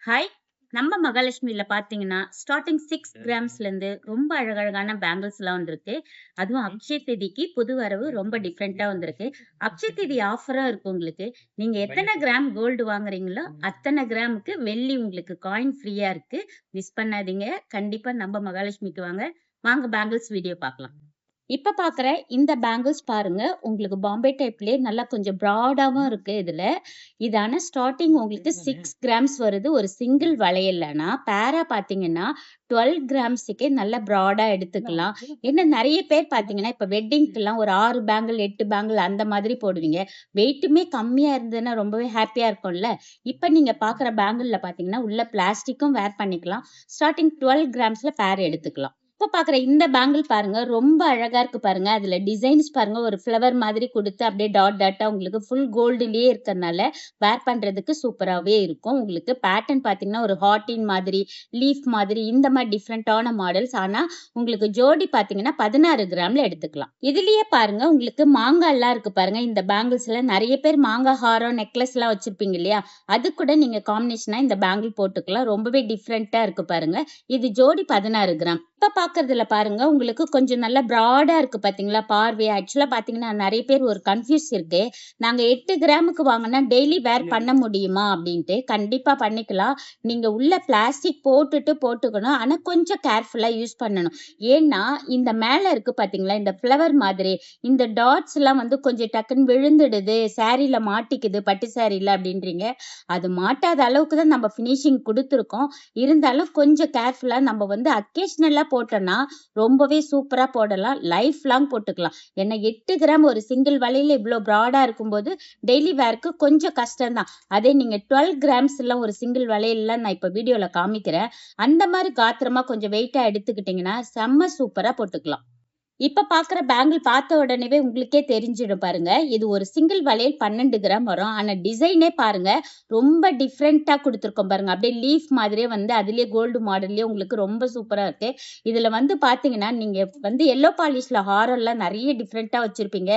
Hi! நம்ம மகாலட்சுமில பார்த்தீங்கன்னா, starting 6 கிராம்ஸ்லேருந்து ரொம்ப அழகழகான பேங்கிள்ஸ்லாம் வந்திருக்கு. அதுவும் அக்ஷய திதிக்கு புது வரவு ரொம்ப டிஃப்ரெண்ட்டா வந்திருக்கு. அக்ஷய திதி ஆஃபரா இருக்கு உங்களுக்கு. நீங்க எத்தன கிராம் கோல்டு வாங்குறீங்களோ, அத்தன கிராமுக்கு வெள்ளி உங்களுக்கு காயின் ஃப்ரீயா இருக்கு. மிஸ் பண்ணாதீங்க. கண்டிப்பா நம்ம மகாலட்சுமிக்கு வாங்க. வாங்க பேங்கிள்ஸ் வீடியோ பார்க்கலாம். இப்ப பார்க்குற இந்த பேங்கிள்ஸ் பாருங்க. உங்களுக்கு பாம்பே டைப்லயே நல்லா கொஞ்சம் ப்ராடாவும் இருக்கு இதுல. இது ஸ்டார்ட்டிங் உங்களுக்கு 6 கிராம்ஸ் வருது. ஒரு சிங்கிள் வளையல்லனா, பேரா பார்த்தீங்கன்னா 12 கிராம்ஸுக்கே நல்லா ப்ராடா எடுத்துக்கலாம். இன்னும் நெறைய பேர் பார்த்தீங்கன்னா, இப்ப வெட்டிங்க்குலாம் ஒரு 6 பேங்கிள், 8 பேங்கிள் அந்த மாதிரி போடுவீங்க. வெயிட்டுமே கம்மியா இருந்ததுன்னா ரொம்பவே ஹேப்பியா இருக்கும்ல. இப்ப நீங்க பார்க்குற பேங்கிள்ல பார்த்தீங்கன்னா, உள்ள பிளாஸ்டிக்கும் வேர் பண்ணிக்கலாம். ஸ்டார்ட்டிங் 12 கிராம்ஸ்ல பேர் எடுத்துக்கலாம். இப்ப பாக்குற இந்த பேங்கிள் பாருங்க. ரொம்ப அழகா இருக்கு பாருங்க. அதுல டிசைன்ஸ் பாருங்க. ஒரு ஃப்ளவர் மாதிரி குடுத்து அப்படியே டாட் டாட்டா உங்களுக்கு ஃபுல் கோல்டுலயே இருக்கறனால, வேர் பண்றதுக்கு சூப்பராவே இருக்கும். உங்களுக்கு பேட்டர்ன் பார்த்தீங்கன்னா, ஒரு ஹார்ட்டின் மாதிரி, லீஃப் மாதிரி இந்த மாரி டிஃபரண்டான மாடல்ஸ். ஆனா, உங்களுக்கு ஜோடி பார்த்தீங்கன்னா 16 கிராம்ல எடுத்துக்கலாம். இதுலயே பாருங்க உங்களுக்கு மாங்காய்லாம் இருக்கு பாருங்க. இந்த பேங்கிள்ஸ்ல நெறைய பேர் மாங்காய் ஹாரம், நெக்லஸ்லாம் வச்சிருப்பீங்க இல்லையா? அது கூட நீங்க காம்பினேஷனா இந்த பேங்கிள் போட்டுக்கலாம். ரொம்பவே டிஃபரண்டா இருக்கு பாருங்க. இது ஜோடி 16 கிராம். இப்ப பார்க்கறதுல பாருங்க, உங்களுக்கு கொஞ்சம் நல்லா ப்ராடா இருக்கு பார்த்தீங்களா? பார்வை ஆக்சுவலா பார்த்தீங்கன்னா, நெறைய பேர் ஒரு கன்ஃப்யூஸ் இருக்கு. நாங்க 8 கிராமுக்கு வாங்குனா டெய்லி வேர் பண்ண முடியுமா? அப்படின்ட்டு. கண்டிப்பா பண்ணிக்கலாம். நீங்க உள்ள பிளாஸ்டிக் போட்டுட்டு போட்டுக்கணும். ஆனா கொஞ்சம் கேர்ஃபுல்லா யூஸ் பண்ணணும். ஏன்னா, இந்த மேல இருக்கு பார்த்தீங்களா? இந்த ஃப்ளவர் மாதிரி, இந்த டாட்ஸ்லாம் வந்து கொஞ்சம் டக்குன்னு விழுந்துடுது, சாரீல மாட்டிக்குது, பட்டு சாரீல அப்படின்றீங்க. அது மாட்டாத அளவுக்கு தான் நம்ம ஃபினிஷிங் குடுத்துருக்கோம். இருந்தாலும் கொஞ்சம் கேர்ஃபுல்லா நம்ம வந்து அக்கேஷனலா போட்டோம்னா, ரொம்பவே சூப்பரா போடலாம். லைஃப் லாங் போட்டுக்கலாம். ஏன்னா 8 கிராம் ஒரு சிங்கிள் வளையல் இவ்ளோ ப்ராடா இருக்கும்போது, டெய்லி வேர்க்கு கொஞ்சம் கஷ்டம் தான். அதே நீங்க 12 கிராம்ஸ்லாம் ஒரு சிங்கிள் வளையல்லாம் நான் இப்ப வீடியோல காமிக்கிறேன். அந்த மாரி காத்திரமா கொஞ்சம் வெயிட்டா எடுத்துக்கிட்டீங்கன்னா, செம்ம சூப்பரா போட்டுக்கலாம். இப்ப பார்க்குற பேங்கிள் பார்த்த உடனேவே உங்களுக்கே தெரிஞ்சிடும் பாருங்க. இது ஒரு சிங்கிள் வளையல் 12 கிராம் வரும். ஆனா டிசைனே பாருங்க, ரொம்ப டிஃப்ரெண்ட்டா குடுத்துருக்கோம் பாருங்க. அப்படியே லீஃப் மாதிரியே வந்து அதிலேயே கோல்டு மாடல்லயே உங்களுக்கு ரொம்ப சூப்பரா இருக்கு. இதுல வந்து பார்த்தீங்கன்னா, நீங்க வந்து எல்லோ பாலிஷ்ல ஹாரம்லாம் நெறைய டிஃப்ரெண்ட்டா வச்சிருப்பீங்க.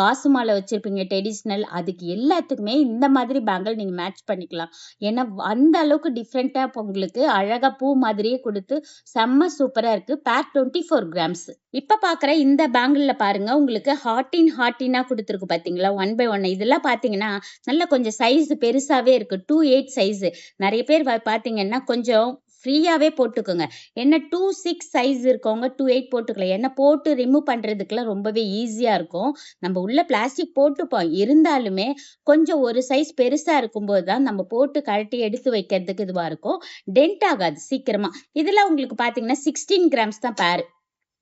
காசு மாலை வச்சிருப்பீங்க ட்ரெடிஷனல். அதுக்கு எல்லாத்துக்குமே இந்த மாதிரி பேங்கிள் நீங்க மேட்ச் பண்ணிக்கலாம். ஏன்னா, அந்த அளவுக்கு டிஃப்ரெண்ட்டா இப்ப உங்களுக்கு அழகா பூ மாதிரியே குடுத்து செம்ம சூப்பரா இருக்கு. பேர் 24 கிராம்ஸ். இப்ப பார்க்குற இந்த பேங்கிள்ல பாருங்க, உங்களுக்கு ஹார்ட்டினா குடுத்துருக்கு பார்த்தீங்களா? 1 பை 1 இதெல்லாம் பார்த்தீங்கன்னா, நல்லா கொஞ்சம் சைஸ் பெருசாவே இருக்கு. 2/8 சைஸு. நெறைய பேர் பார்த்தீங்கன்னா, கொஞ்சம் ஃப்ரீயாவே போட்டுக்கோங்க. என்ன 2/6 சைஸ் இருக்கவங்க 2/8 போட்டுக்கலாம். ஏன்னா போட்டு ரிமூவ் பண்றதுக்குலாம் ரொம்பவே ஈஸியா இருக்கும். நம்ம உள்ள பிளாஸ்டிக் போட்டுப்போம். இருந்தாலுமே கொஞ்சம் ஒரு சைஸ் பெருசா இருக்கும்போது தான் நம்ம போட்டு கழட்டி எடுத்து வைக்கிறதுக்கு இதுவா இருக்கும். டென்ட் ஆகாது சீக்கிரமா. இதுல உங்களுக்கு பார்த்தீங்கன்னா, 16 கிராம்ஸ் தான் பேர்.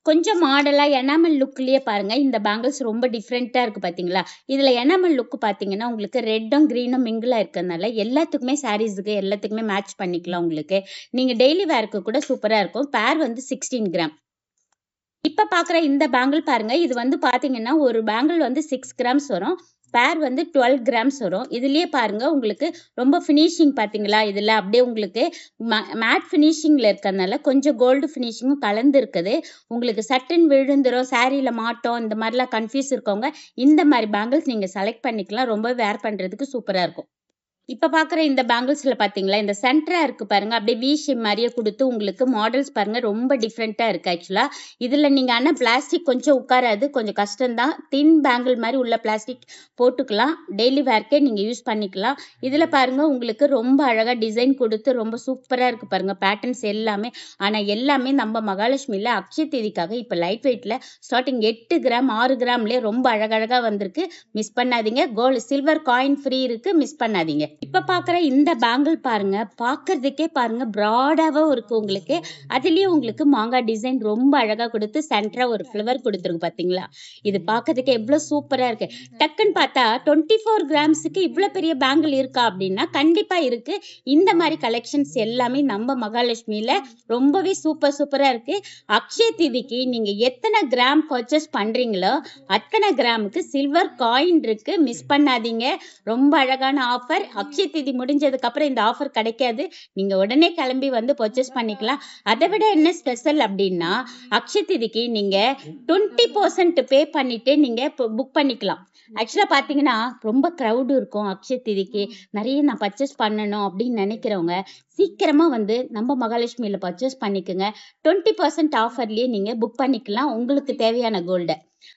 கொஞ்சம் மாடலா எனாமல் லுக்லயே பாருங்க. இந்த பேங்கிள்ஸ் ரொம்ப டிஃப்ரெண்ட்டா இருக்கு பார்த்தீங்களா? இதுல எனாமல் லுக் பார்த்தீங்கன்னா, உங்களுக்கு ரெட்டும், கிரீனும் மிங்கிளா இருக்கறனால எல்லாத்துக்குமே சாரீஸ்க்கு எல்லாத்துக்குமே மேட்ச் பண்ணிக்கலாம் உங்களுக்கு. நீங்க டெய்லி வேர்க்கு கூட சூப்பரா இருக்கும். பேர் வந்து 16 கிராம். இப்ப பார்க்குற இந்த பேங்கிள் பாருங்க. இது வந்து பார்த்தீங்கன்னா, ஒரு பேங்கிள் வந்து 6 கிராம்ஸ் வரும். பேர் வந்து 12 கிராம்ஸ் வரும். இதுலயே பாருங்க உங்களுக்கு ரொம்ப ஃபினிஷிங் பார்த்தீங்களா? இதுல அப்படியே உங்களுக்கு மேட் ஃபினிஷிங்ல இருக்கறனால கொஞ்சம் கோல்டு ஃபினிஷிங்கும் கலந்து இருக்குது. உங்களுக்கு சட்டுன்னு விழுந்துரும், சாரீல மாட்டும் இந்த மாரிலாம் கன்ஃப்யூஸ் இருக்கவங்க, இந்த மாரி பேங்கிள்ஸ் நீங்க செலக்ட் பண்ணிக்கலாம். ரொம்ப வேர் பண்றதுக்கு சூப்பரா இருக்கும். இப்ப பார்க்குற இந்த பேங்கிள்ஸ்ல பார்த்தீங்களா, இந்த சென்டரா இருக்கு பாருங்க. அப்படியே வி ஷேப் மாரியே குடுத்து உங்களுக்கு மாடல்ஸ் பாருங்க ரொம்ப டிஃப்ரெண்ட்டா இருக்கு ஆக்சுவலா. இதுல நீங்க ஆனா பிளாஸ்டிக் கொஞ்சம் உட்காராது. கொஞ்சம் கஷ்டம் தான். தின் பேங்கிள் மாரி உள்ள பிளாஸ்டிக் போட்டுக்கலாம். டெய்லி வேர்க்கே நீங்க யூஸ் பண்ணிக்கலாம். இதுல பாருங்க உங்களுக்கு ரொம்ப அழகா டிசைன் குடுத்து ரொம்ப சூப்பரா இருக்கு பாருங்க. பேட்டர்ன்ஸ் எல்லாமே. ஆனா எல்லாமே நம்ம மகாலட்சுமில அக்ஷய திதிக்காக இப்ப லைட் வெயிட்ல ஸ்டார்ட்டிங் 8 கிராம், 6 கிராம்லயே ரொம்ப அழகழகா வந்திருக்கு. மிஸ் பண்ணாதீங்க. சில்வர் காயின் ஃப்ரீ இருக்கு. மிஸ் பண்ணாதீங்க. இப்ப பார்க்குற இந்த பேங்கிள் பாருங்க. பார்க்கறதுக்கே பாருங்க ப்ராடாவும் இருக்கு உங்களுக்கு. அதுலயும் உங்களுக்கு மாங்காய் டிசைன் ரொம்ப அழகா குடுத்து சென்டரா ஒரு ஃப்ளவர் குடுத்துருக்கு பார்த்தீங்களா? இது பார்க்கறதுக்கு எவ்ளோ சூப்பரா இருக்கு. டக்குன்னு பார்த்தா 24 கிராம்ஸ்க்கு இவ்ளோ பெரிய பேங்கிள் இருக்கா? அப்படின்னா, கண்டிப்பா இருக்கு. இந்த மாரி கலெக்ஷன்ஸ் எல்லாமே நம்ம மகாலட்சுமில ரொம்பவே சூப்பரா இருக்கு. அக்ஷய திதிக்கு நீங்க எத்தன கிராம் பர்ச்சேஸ் பண்றீங்களோ, அத்தன கிராமுக்கு சில்வர் காயின் இருக்கு. மிஸ் பண்ணாதீங்க. ரொம்ப அழகான ஆஃபர். அக்ஷய திதி முடிஞ்சதுக்கு அப்புறம் இந்த ஆஃபர் கிடைக்காது. நீங்க உடனே கிளம்பி வந்து பர்ச்சேஸ் பண்ணிக்கலாம். அதை விட என்ன ஸ்பெஷல் அப்படின்னா, அக்ஷய திதிக்கு நீங்க 20% பே பண்ணிட்டு நீங்க புக் பண்ணிக்கலாம். ஆக்சுவலா பாத்தீங்கன்னா, ரொம்ப கிரவுட் இருக்கும் அக்ஷய திருதிக்கு. நெறைய நான் பர்ச்சேஸ் பண்ணணும் அப்படின்னு நெனைக்கிறவங்க, சீக்கிரமா வந்து நம்ம மகாலட்சுமில பர்ச்சேஸ் பண்ணிக்கங்க. 20% ஆஃபர்லயே நீங்க புக் பண்ணிக்கலாம் உங்களுக்கு தேவையான கோல்ட.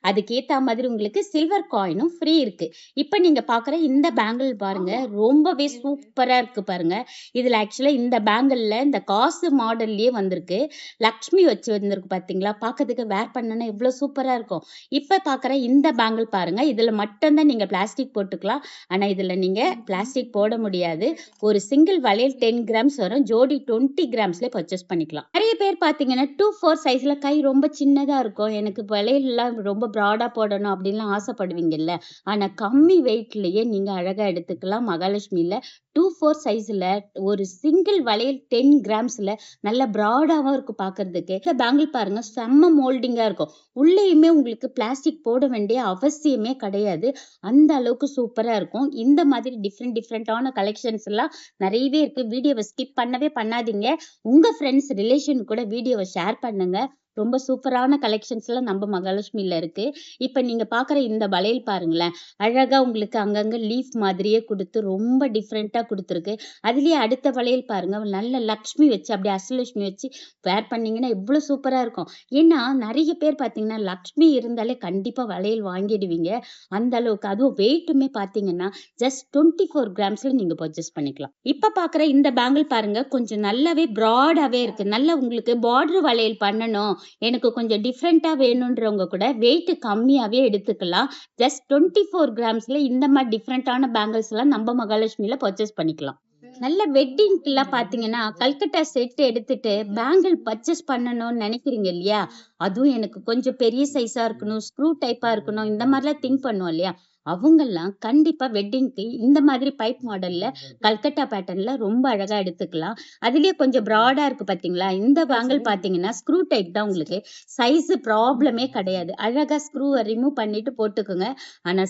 அதுக்கேத்தா மாதிரி உங்களுக்கு சில்வர் காயினும் ஃப்ரீ இருக்கு. இப்ப நீங்க பாக்குற இந்த பேங்கிள் பாருங்க, ரொம்பவே சூப்பரா இருக்கு பாருங்க. இதுல ஆக்சுவலா இந்த பேங்கிள்ல இந்த காசு மாடல்லயே வந்திருக்கு. லக்ஷ்மி வச்சு வந்திருக்கு பாத்தீங்களா? பாக்கறதுக்கு வேர் பண்ணனா எவ்வளவு சூப்பரா இருக்கும். இப்ப பாக்குற இந்த பேங்கிள் பாருங்க. இதுல மட்டும் தான் நீங்க பிளாஸ்டிக் போட்டுக்கலாம். ஆனா இதுல நீங்க பிளாஸ்டிக் போட முடியாது. ஒரு சிங்கிள் வளையல் 10 கிராம்ஸ் வரும். ஜோடி 20 கிராம்ஸ்ல பர்ச்சேஸ் பண்ணிக்கலாம். நிறைய பேர் பாத்தீங்கன்னா 2, 4 சைஸ்ல கை ரொம்ப சின்னதா இருக்கும். எனக்கு வளையல்லாம் ரொம்ப ப்ராடா போடணும் அப்படின்லாம் ஆசைப்படுவீங்கல்ல. ஆனா கம்மி வெயிட்லயே நீங்க அழகா எடுத்துக்கலாம். மகாலட்சுமில 2, 4 சைஸ்ல ஒரு சிங்கிள் வளையல் 10 கிராம்ஸ்ல நல்ல ப்ராடாவும் இருக்கும் பாக்குறதுக்கு. இந்த பேங்கிள் பாருங்க செம்ம மோல்டிங்கா இருக்கும். உள்ளேயுமே உங்களுக்கு பிளாஸ்டிக் போட வேண்டிய அவசியமே கிடையாது. அந்த அளவுக்கு சூப்பரா இருக்கும். இந்த மாதிரி டிஃப்ரெண்டான கலெக்ஷன்ஸ் எல்லாம் நிறையவே இருக்கு. வீடியோவை ஸ்கிப் பண்ணவே பண்ணாதீங்க. உங்க ஃப்ரெண்ட்ஸ் ரிலேஷன் கூட வீடியோவை ஷேர் பண்ணுங்க. ரொம்ப சூப்பரான கலெக்ஷன்ஸ் எல்லாம் நம்ம மகாலட்சுமில இருக்கு. இப்ப நீங்க பாக்குற இந்த வளையல் பாருங்களேன். அழகா உங்களுக்கு அங்கங்க லீஃப் மாதிரியே கொடுத்து ரொம்ப டிஃப்ரெண்டா கொடுத்துருக்கு. அதுலயே அடுத்த வளையல் பாருங்க. நல்ல லக்ஷ்மி வச்சு அப்படியே அஷ்டலட்சுமி வச்சு வேர் பண்ணீங்கன்னா எவ்வளவு சூப்பரா இருக்கும். ஏன்னா நிறைய பேர் பாத்தீங்கன்னா லக்ஷ்மி இருந்தாலே கண்டிப்பா வளையல் வாங்கிடுவீங்க. அந்த அளவுக்கு அதுவும் வெயிட்டுமே பாத்தீங்கன்னா ஜஸ்ட் 24 கிராம்ஸ்ல நீங்க பர்ச்சேஸ் பண்ணிக்கலாம். இப்ப பாக்குற இந்த பேங்கிள் பாருங்க கொஞ்சம் நல்லாவே ப்ராடாவே இருக்கு. நல்லா உங்களுக்கு பார்டர் வளையல் பண்ணணும், எனக்கு கொஞ்சம் டிஃப்ரெண்டா வேணும்ன்றவங்க கூட வெயிட் கம்மியாவே எடுத்துக்கலாம். ஜஸ்ட் 24 கிராம்ஸ்ல இந்த மாதிரி டிஃப்ரெண்டான பேங்கிள்ஸ் எல்லாம் நம்ம மகாலட்சுமில பர்ச்சேஸ் பண்ணிக்கலாம். நல்ல வெட்டிங்க்குலாம் பாத்தீங்கன்னா கல்கட்டா செட் எடுத்துட்டு பேங்கிள் பர்ச்சேஸ் பண்ணணும்னு நினைக்கிறீங்க இல்லையா? அதுவும் எனக்கு கொஞ்சம் பெரிய சைஸா இருக்கணும், ஸ்க்ரூ டைப்பா இருக்கணும், இந்த மாதிரிலாம் திங்க் பண்ணுவோம் இல்லையா? அவங்கெல்லாம் கண்டிப்பா வெட்டிங்க்கு இந்த மாதிரி பைப் மாடல்ல கல்கட்டா பேட்டர்ன்ல ரொம்ப அழகா எடுத்துக்கலாம். அதுலயே கொஞ்சம் ப்ராடா இருக்கு பாத்தீங்களா? இந்த பேங்கிள் பாத்தீங்கன்னா ஸ்க்ரூ டைப் தான் உங்களுக்கு. சைஸ் ப்ராப்ளமே கிடையாது. அழகா ஸ்க்ரூவை ரிமூவ் பண்ணிட்டு போட்டுக்குங்க. ஆனா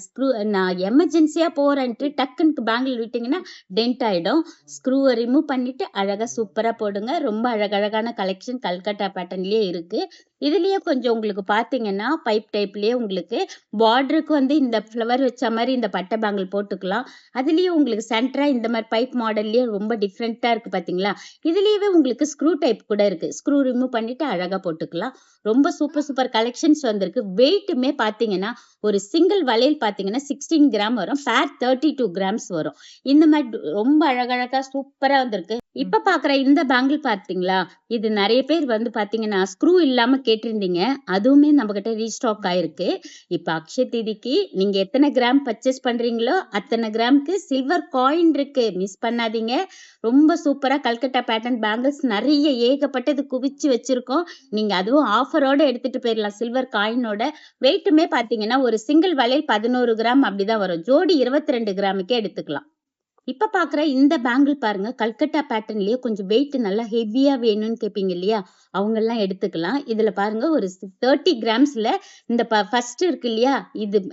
நான் எமர்ஜென்சியா போறேன்ட்டு டக்குன்னு பேங்கிள் விட்டீங்கன்னா டென்ட் ஆயிடும். ஸ்க்ரூவை ரிமூவ் பண்ணிட்டு அழகா சூப்பரா போடுங்க. ரொம்ப அழகழகான கலெக்ஷன் கல்கட்டா பேட்டர்ன்லயே இருக்கு. இதுலயே கொஞ்சம் உங்களுக்கு பாத்தீங்கன்னா பைப் டைப்லயே உங்களுக்கு பார்டருக்கு வந்து இந்த ஃப்ளவர் வச்ச மாதிரி இந்த பட்டை பேங்கிள் போட்டுக்கலாம். அதுலயே உங்களுக்கு சென்டரா இந்த மாதிரி பைப் மாடல்லயே ரொம்ப டிஃப்ரெண்டா இருக்கு பாத்தீங்களா? இதுலயே உங்களுக்கு ஸ்க்ரூ டைப் கூட இருக்கு. ஸ்க்ரூ ரிமூவ் பண்ணிட்டு அழகா போட்டுக்கலாம். ரொம்ப சூப்பர் கலெக்ஷன்ஸ் வந்திருக்கு. வெயிட்டுமே பாத்தீங்கன்னா ஒரு சிங்கிள் வளையல் பாத்தீங்கன்னா 16 கிராம் வரும். பேர் 32 கிராம்ஸ் வரும். இந்த மாதிரி ரொம்ப அழகழகா சூப்பரா வந்திருக்கு. இப்ப பாக்குற இந்த பேங்கிள் பாத்தீங்களா? இது நிறைய பேர் வந்து பாத்தீங்கன்னா ஸ்க்ரூ இல்லாம கேட்டிருந்தீங்க. அதுவுமே நம்ம கிட்ட ரீஸ்டாக் ஆயிருக்கு. இப்ப அக்ஷய தீதிக்கு நீங்க எத்தனை கிராம் பர்ச்சேஸ் பண்றீங்களோ அத்தனை கிராமுக்கு சில்வர் காயின் இருக்கு. மிஸ் பண்ணாதீங்க. ரொம்ப சூப்பரா கல்கட்டா பேட்டர்ன் பேங்கிள்ஸ் நிறைய ஏகப்பட்டது குவிச்சு வச்சிருக்கோம். நீங்க அதுவும் ஆஃபரோட எடுத்துட்டு போயிடலாம். சில்வர் காயினோட வெயிட்டுமே பாத்தீங்கன்னா ஒரு சிங்கிள் வளையல் 11 கிராம் அப்படிதான் வரும். ஜோடி 22 கிராமுக்கே எடுத்துக்கலாம். இப்ப பாக்குற இந்த பேங்கிள் பாருங்க கல்கட்டா பேட்டர்ன்லயே கொஞ்சம் வெயிட் நல்லா ஹெவியா வேணும்னு கேட்பீங்க இல்லையா? அவங்க எல்லாம் எடுத்துக்கலாம். இதுல பாருங்க ஒரு 30 கிராம்ஸ்ல இந்த ஃபர்ஸ்ட் இருக்கு இல்லையா?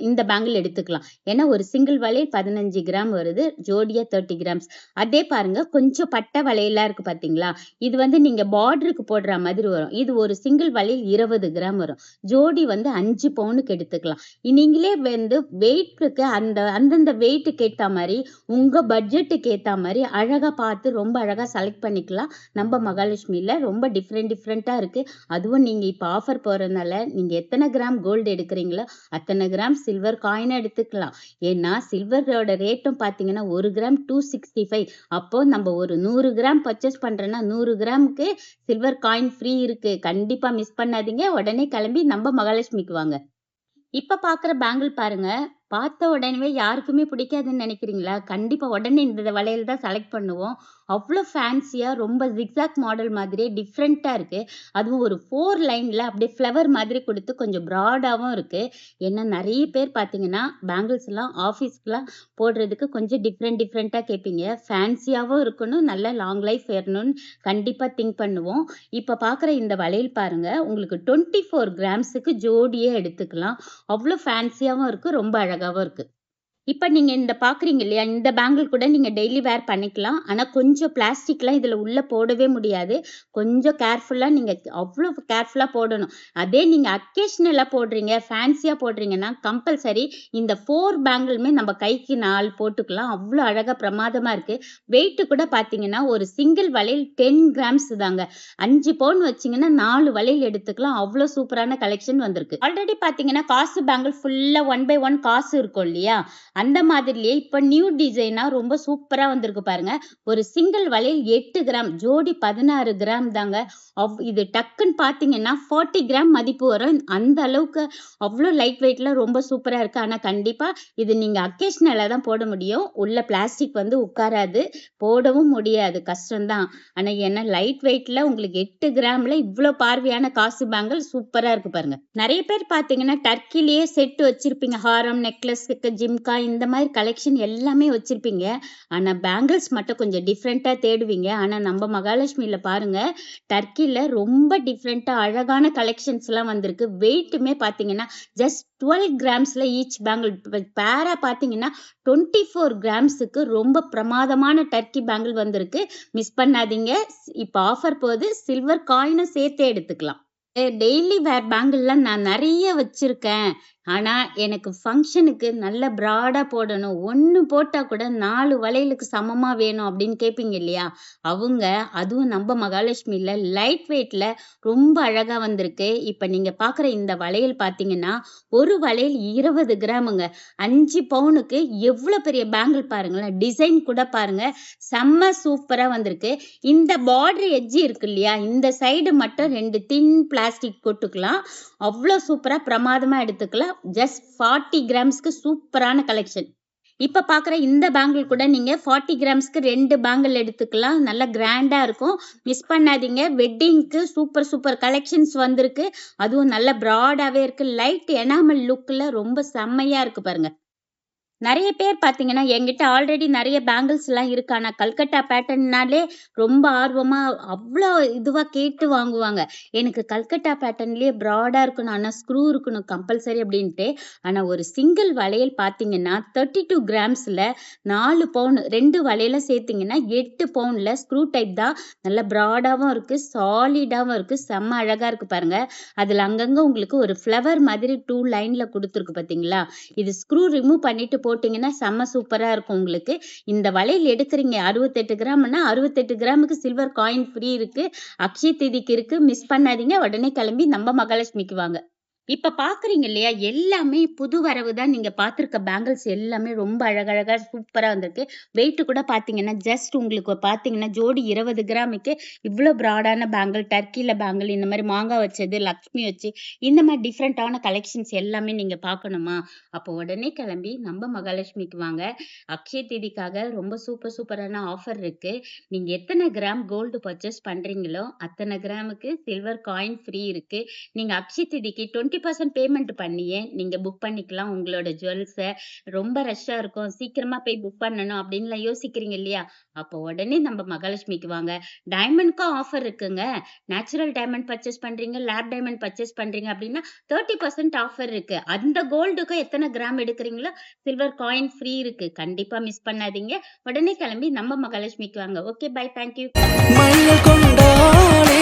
இந்த பேங்கிள் எடுத்துக்கலாம். ஏன்னா ஒரு சிங்கிள் வளையல் 15 கிராம் வருது. ஜோடியா 30 கிராம்ஸ். அதே பாருங்க கொஞ்சம் பட்டை வளையலா இருக்கு பாத்தீங்களா? இது வந்து நீங்க பார்டருக்கு போடுற மாதிரி வரும். இது ஒரு சிங்கிள் வளையல் 20 கிராம் வரும். ஜோடி வந்து 5 பவுனுக்கு எடுத்துக்கலாம். நீங்களே வந்து வெயிட்க்கு அந்தந்த வெயிட்டுக்கு ஏத்த மாதிரி உங்க பட்ஜெட்டுக்கு ஏத்த மாதிரி அழகா பார்த்து ரொம்ப அழகா செலக்ட் பண்ணிக்கலாம். நம்ம மகாலட்சுமில ரொம்ப டிஃப்ரெண்டா இருக்கு. அதுவும் நீங்க இப்ப ஆஃபர் போறதுனால நீங்க எத்தனை கிராம் கோல்டு எடுக்கிறீங்களோ அத்தனை கிராம் சில்வர் காயினா எடுத்துக்கலாம். ஏன்னா சில்வரோட ரேட்டும் பாத்தீங்கன்னா 1 கிராம் 265. அப்போ நம்ம ஒரு 100 கிராம் பர்ச்சேஸ் பண்றோம்னா 100 கிராமுக்கு சில்வர் காயின் ஃப்ரீ இருக்கு. கண்டிப்பா மிஸ் பண்ணாதீங்க. உடனே கிளம்பி நம்ம மகாலட்சுமிக்கு வாங்க. இப்ப பாக்குற பேங்கிள் பாருங்க. பார்த்த உடனே யாருக்குமே பிடிக்காதுன்னு நினைக்கிறீங்களா? கண்டிப்பா உடனே இந்த வளையல் தான் செலக்ட் பண்ணுவோம். அவ்ளோ ஃபேன்சியா ரொம்ப ஜிக்ஸாக் மாடல் மாதிரியே டிஃப்ரெண்டா இருக்கு. அதுவும் ஒரு 4 லைன்ல அப்படியே ஃப்ளவர் மாதிரி கொடுத்து கொஞ்சம் ப்ராடாவும் இருக்கு. ஏன்னா நிறைய பேர் பார்த்தீங்கன்னா பேங்கிள்ஸ் எல்லாம் ஆஃபீஸ்க்குலாம் போடுறதுக்கு கொஞ்சம் டிஃப்ரெண்டா கேட்பீங்க. ஃபேன்சியாவும் இருக்கணும், நல்ல லாங் லைஃப் வரணும்னு கண்டிப்பா திங்க் பண்ணுவோம். இப்ப பார்க்குற இந்த வளையல் பாருங்க உங்களுக்கு 24 கிராம்ஸுக்கு ஜோடியே எடுத்துக்கலாம். அவ்ளோ ஃபேன்சியாவும் இருக்கு. ரொம்ப அழகாவும் இருக்கு. இப்ப நீங்க இந்த பார்க்குறீங்க இல்லையா? இந்த பேங்கிள் கூட நீங்க டெய்லி வேர் பண்ணிக்கலாம். ஆனா கொஞ்சம் பிளாஸ்டிக்லாம் இதுல உள்ள போடவே முடியாது. கொஞ்சம் கேர்ஃபுல்லா நீங்க அவ்ளோ கேர்ஃபுல்லா போடணும். அதே நீங்க அக்கேஷனலா போடுறீங்க, ஃபேன்சியா போடுறீங்கன்னா, கம்பல்சரி இந்த 4 பேங்கிளுமே நம்ம கைக்கு 4 போட்டுக்கலாம். அவ்ளோ அழகா பிரமாதமா இருக்கு. வெயிட் கூட பார்த்தீங்கன்னா, ஒரு சிங்கிள் வளையல் 10 கிராம்ஸ் தாங்க. 5 பவுன் வச்சீங்கன்னா 4 வளையல் எடுத்துக்கலாம். அவ்ளோ சூப்பரான கலெக்ஷன் வந்திருக்கு. ஆல்ரெடி பார்த்தீங்கன்னா, காசு பேங்கிள் ஃபுல்லா 1 பை 1 காசு இருக்கும் இல்லையா? அந்த மாதிரிலயே இப்ப நியூ டிசைனா ரொம்ப சூப்பரா வந்திருக்கு பாருங்க. ஒரு சிங்கிள் வளையல் 8 கிராம், ஜோடி 16 கிராம் தாங்க. இது டக்குன்னு பார்த்தீங்கன்னா 40 கிராம் மதிப்பு வரும். அந்த அளவுக்கு அவ்ளோ லைட் வெயிட்ல ரொம்ப சூப்பரா இருக்கு. ஆனா கண்டிப்பா இது நீங்க அக்கேஷனலா தான் போட முடியும். உள்ள பிளாஸ்டிக் வந்து உட்காராது. போடவும் முடியாது. கஷ்டம் தான். ஆனா ஏன்னா லைட் வெயிட்ல உங்களுக்கு 8 கிராம்ல இவ்ளோ பார்வையான காசு பேங்கிள் சூப்பரா இருக்கு பாருங்க. நெறைய பேர் பார்த்தீங்கன்னா, டர்க்கிலேயே செட் வச்சிருப்பீங்க. ஹாரம், நெக்லஸ்க்கு, ஜிம்கா இந்த மாதிரி கலெக்ஷன் எல்லாமே வச்சிருப்பீங்க. ஆனா பேங்கிள்ஸ் மட்டும் கொஞ்சம் டிஃப்ரெண்ட்டா தேடுவீங்க. ஆனா நம்ம மகாலட்சுமில பாருங்க, டர்க்கில ரொம்ப டிஃப்ரெண்ட்டா அழகான கலெக்ஷன்ஸ்லாம் வந்திருக்கு. வெயிட்டுமே பார்த்தீங்கன்னா, ஜஸ்ட் 12 கிராம்ஸ்ல ஈச் பேங்கிள். பேரா பார்த்தீங்கன்னா 24 கிராம்ஸுக்கு ரொம்ப பிரமாதமான டர்க்கி பேங்கிள் வந்திருக்கு. மிஸ் பண்ணாதீங்க. இப்ப ஆஃபர் போது சில்வர் காயினும் சேர்த்தே எடுத்துக்கலாம். டெய்லி வேர் பேங்கிள்லாம் நான் நெறைய வச்சிருக்கேன். ஆனா, எனக்கு ஃபங்ஷனுக்கு நல்ல பிராடா போடணும். 1 போட்டா கூட 4 வளையலுக்கு சமமா வேணும் அப்படின்னு கேட்பீங்க இல்லையா? அதுவும் நம்ம மகாலட்சுமில லைட் வெயிட்ல ரொம்ப அழகா வந்திருக்கு. இப்ப நீங்க பார்க்குற இந்த வளையல் பார்த்தீங்கன்னா, ஒரு வளையல் 20 கிராமுங்க. 5 பவுனுக்கு எவ்ளோ பெரிய பேங்கிள் பாருங்களேன். டிசைன் கூட பாருங்க. செம்ம சூப்பரா வந்திருக்கு. இந்த பார்டர் எட்ஜ் இருக்கு இல்லையா? இந்த சைடு மட்டும் 2 தின் பிளாஸ்டிக் போட்டுக்கலாம். அவ்ளோ சூப்பரா பிரமாதமா எடுத்துக்கலாம். ஜஸ்ட் 40 கிராம்ஸ்க்கு சூப்பரான கலெக்ஷன். இப்ப பார்க்குற இந்த பேங்கிள் கூட நீங்க 40 கிராம்ஸ்க்கு 2 பேங்கிள் எடுத்துக்கலாம். நல்லா கிராண்டா இருக்கும். மிஸ் பண்ணாதீங்க. வெட்டிங்க்கு சூப்பர் சூப்பர் கலெக்ஷன்ஸ் வந்திருக்கு. அதுவும் நல்ல பிராடாவே இருக்கு. லைட் எனாமல் லுக்ல ரொம்ப செம்மையா இருக்கு பாருங்க. நெறைய பேர் பார்த்தீங்கன்னா, என்கிட்ட ஆல்ரெடி நெறைய பேங்கிள்ஸ்லாம் இருக்கு. ஆனா கல்கட்டா பேட்டர்ன்னாலே ரொம்ப ஆர்வமா அவ்ளோ இதுவா கேட்டு வாங்குவாங்க. எனக்கு கல்கட்டா பேட்டர்ன்லயே பிராடா இருக்கணும். ஆனா ஸ்க்ரூ இருக்கணும் கம்பல்சரி அப்படின்ட்டு. ஆனா ஒரு சிங்கிள் வளையல் பார்த்தீங்கன்னா, 32 கிராம்ஸ்ல 4 பவுன் 2 வளையலும் சேர்த்தீங்கன்னா 8 பவுன்ல ஸ்க்ரூ டைப் தான். நல்ல பிராடாவும் இருக்கு. சாலிடாவும் இருக்கு. செம்ம அழகா இருக்கு பாருங்க. அதுல அங்கங்க உங்களுக்கு ஒரு ஃப்ளவர் மாதிரி 2 லைன்ல குடுத்துருக்கு பார்த்தீங்களா? இது ஸ்க்ரூ ரிமூவ் பண்ணிட்டு போட்டீங்கன்னா செம்ம சூப்பரா இருக்கும் உங்களுக்கு. இந்த வளையல் எடுக்குறீங்க 68 கிராம்னா 68 கிராமுக்கு சில்வர் காயின் ஃப்ரீ இருக்கு. அக்ஷய திதிக்கு இருக்கு. மிஸ் பண்ணாதீங்க. உடனே கிளம்பி நம்ம மகாலட்சுமிக்கு வாங்க. இப்ப பார்க்குறீங்க இல்லையா? எல்லாமே புது வரவு தான். நீங்க பார்த்திருக்க பேங்கிள்ஸ் எல்லாமே ரொம்ப அழகழகா சூப்பரா வந்திருக்கு. வெயிட் கூட பார்த்தீங்கன்னா, ஜஸ்ட் உங்களுக்கு பார்த்தீங்கன்னா, ஜோடி 20 கிராமுக்கு இவ்ளோ பிராடான பேங்கிள், டர்க்கில பேங்கிள் இந்த மாரி மாங்கா வச்சது, லக்ஷ்மி வச்சு இந்த மாரி டிஃப்ரெண்ட்டான கலெக்ஷன்ஸ் எல்லாமே நீங்க பார்க்கணுமா? அப்போ உடனே கிளம்பி நம்ம மகாலட்சுமிக்கு வாங்க. அக்ஷய திதிக்காக ரொம்ப சூப்பர் சூப்பரான ஆஃபர் இருக்கு. நீங்க எத்தன கிராம் கோல்டு பர்ச்சேஸ் பண்றீங்களோ, அத்தன கிராமுக்கு சில்வர் காயின் ஃப்ரீ இருக்கு. நீங்க அக்ஷய திதிக்கு 20% பேமெண்ட் பண்ணியே நீங்க புக் பண்ணிக்கலாம் உங்களோட ஜுவல்ஸ. ரொம்ப ரஷ்ஷா இருக்கும். சீக்கிரமா போய் புக் பண்ணணும் அப்படின்லாம் யோசிக்கிறீங்க இல்லையா? அப்போ உடனே நம்ம மகாலட்சுமிக்கு வாங்க. டைமண்ட்க்கும் ஆஃபர் இருக்குங்க. நேச்சுரல் டைமண்ட் பர்ச்சேஸ் பண்றீங்க, லேப் டைமண்ட் பர்ச்சேஸ் பண்றீங்க அப்படின்னா 30% ஆஃபர் இருக்கு. அந்த கோல்டுக்கு எத்தனை கிராம் எடுக்கிறீங்களோ சில்வர் காயின் ஃப்ரீ இருக்கு. கண்டிப்பா மிஸ் பண்ணாதீங்க. உடனே கிளம்பி நம்ம மகாலட்சுமிக்கு வாங்க. Okay bye. Thank you. மயில் கொண்டாளே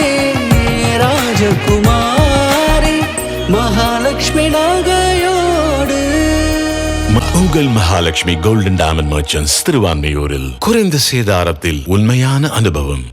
ராஜகுமாரி மகாலட்சுமி நகையோடு. உங்கள் மகாலட்சுமி கோல்டன் டைமண்ட் மர்ச்சன்ட்ஸ் திருவான்மையூரில் குறைந்த சேதாரத்தில் உண்மையான அனுபவம்.